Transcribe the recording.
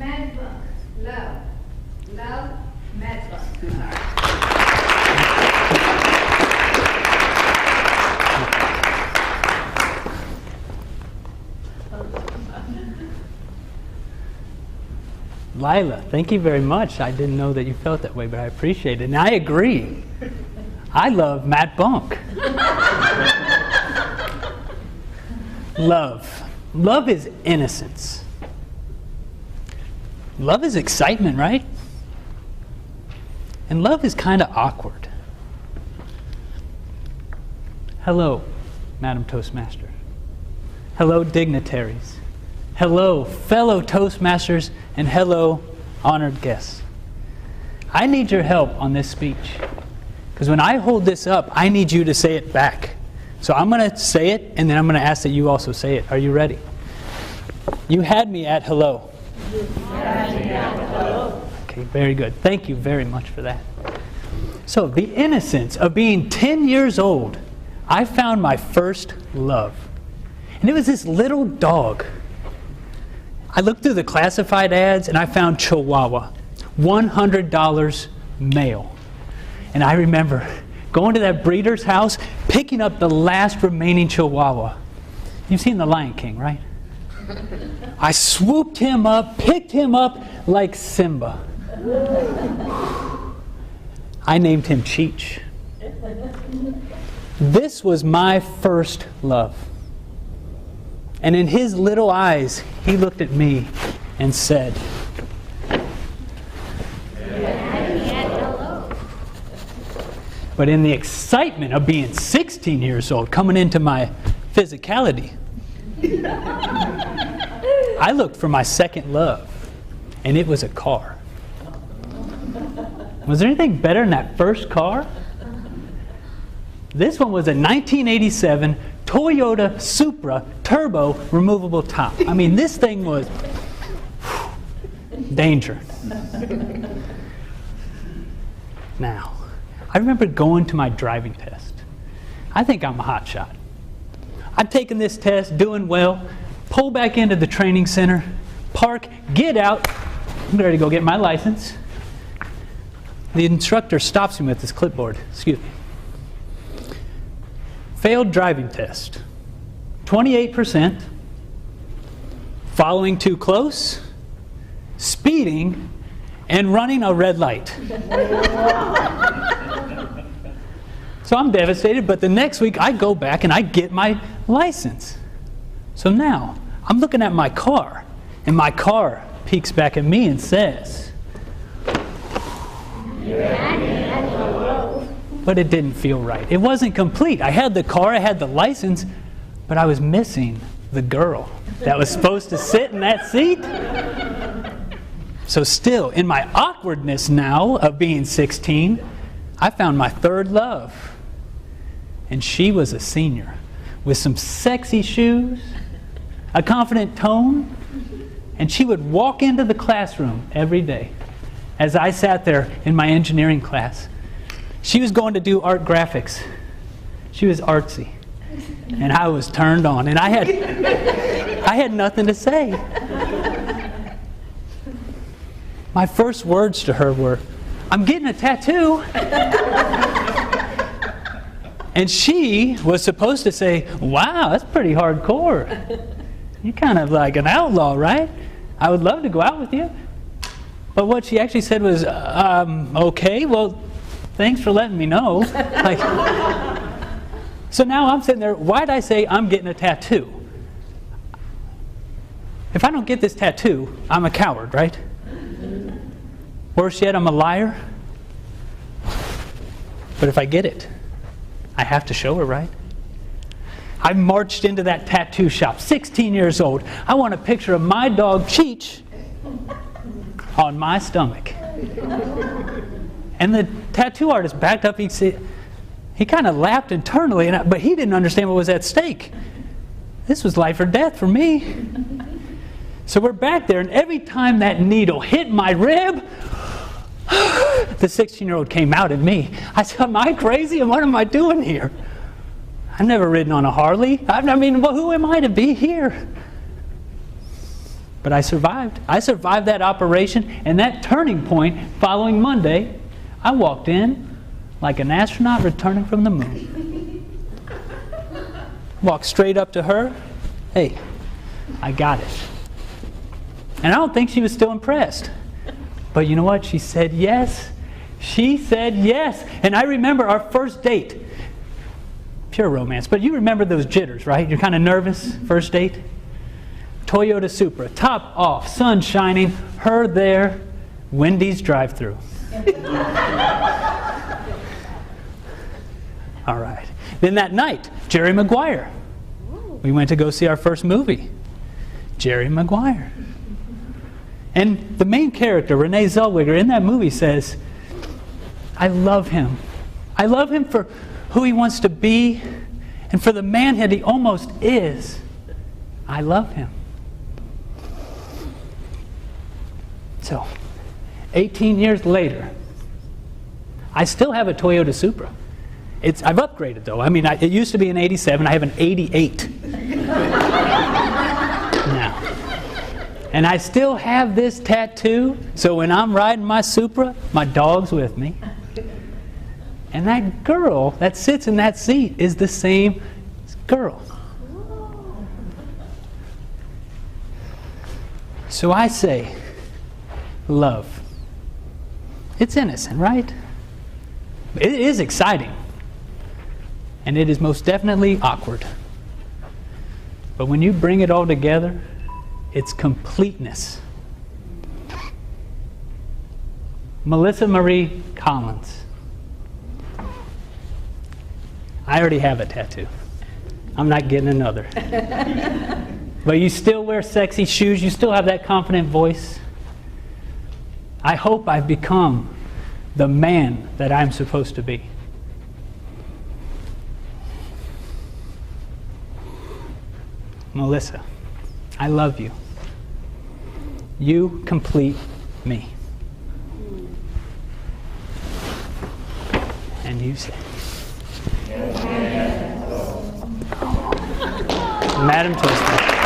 Mad Bunk. Love. Love. Mad Bunk. Lila, thank you very much. I didn't know that you felt that way, but I appreciate it. And I agree. I love Matt Bunk. Love. Love is innocence. Love is excitement, right? And love is kind of awkward. Hello, Madam Toastmaster. Hello, dignitaries. Hello, fellow Toastmasters, and hello, honored guests. I need your help on this speech, because when I hold this up, I need you to say it back. So I'm going to say it, and then I'm going to ask that you also say it. Are you ready? You had me at hello. You had me at hello. Okay, very good. Thank you very much for that. So, the innocence of being 10 years old, I found my first love. And it was this little dog. I looked through the classified ads and I found Chihuahua, $100 male. And I remember going to that breeder's house, picking up the last remaining Chihuahua. You've seen The Lion King, right? I swooped him up, picked him up like Simba. I named him Cheech. This was my first love. And in his little eyes, he looked at me and said, but in the excitement of being 16 years old, coming into my physicality, I looked for my second love, and it was a car. Was there anything better than that first car? This one was a 1987 Toyota Supra turbo removable top. I mean, this thing was danger. Now, I remember going to my driving test. I think I'm a hot shot. I'd taken this test, doing well, pull back into the training center, park, get out, I'm ready to go get my license. The instructor stops me with his clipboard. Excuse me. Failed driving test, 28%, following too close, speeding, and running a red light. So I'm devastated, but the next week I go back and I get my license. So now I'm looking at my car, and my car peeks back at me and says, but it didn't feel right. It wasn't complete. I had the car, I had the license, but I was missing the girl that was supposed to sit in that seat. So still, in my awkwardness now of being 16, I found my third love. And she was a senior with some sexy shoes, a confident tone, and she would walk into the classroom every day as I sat there in my engineering class. She was going to do art graphics. She was artsy. And I was turned on. And I had nothing to say. My first words to her were, "I'm getting a tattoo." And she was supposed to say, "Wow, that's pretty hardcore. You're kind of like an outlaw, right? I would love to go out with you." But what she actually said was, "Okay, well, thanks for letting me know." Like, so now I'm sitting there, why'd I say I'm getting a tattoo? If I don't get this tattoo, I'm a coward, right? Worse yet, I'm a liar. But if I get it, I have to show her, right? I marched into that tattoo shop, 16 years old. I want a picture of my dog, Cheech, on my stomach. And the tattoo artist backed up. He kind of laughed internally, but he didn't understand what was at stake. This was life or death for me. So we're back there, and every time that needle hit my rib, the 16-year-old came out at me. I said, "Am I crazy? And what am I doing here? I've never ridden on a Harley. I mean, well, who am I to be here?" But I survived. I survived that operation, and that turning point following Monday, I walked in like an astronaut returning from the moon. Walked straight up to her. Hey, I got it. And I don't think she was still impressed. But you know what? She said yes. She said yes. And I remember our first date. Pure romance. But you remember those jitters, right? You're kind of nervous, first date. Toyota Supra, top off, sun shining, her there, Wendy's drive-thru. All right. Then that night, Jerry Maguire. We went to go see our first movie. Jerry Maguire. And the main character, Renee Zellweger, in that movie says, I love him. I love him for who he wants to be and for the man that he almost is. I love him. So, 18 years later, I still have a Toyota Supra. I've upgraded though. I mean, it used to be an 87. I have an 88 now. And I still have this tattoo, so when I'm riding my Supra, my dog's with me. And that girl that sits in that seat is the same girl. So I say, love. It's innocent, right? It is exciting. And it is most definitely awkward. But when you bring it all together, it's completeness. Melissa Marie Collins. I already have a tattoo. I'm not getting another. But you still wear sexy shoes. You still have that confident voice. I hope I've become the man that I'm supposed to be. Melissa, I love you. You complete me. And you say, Madam Toaster.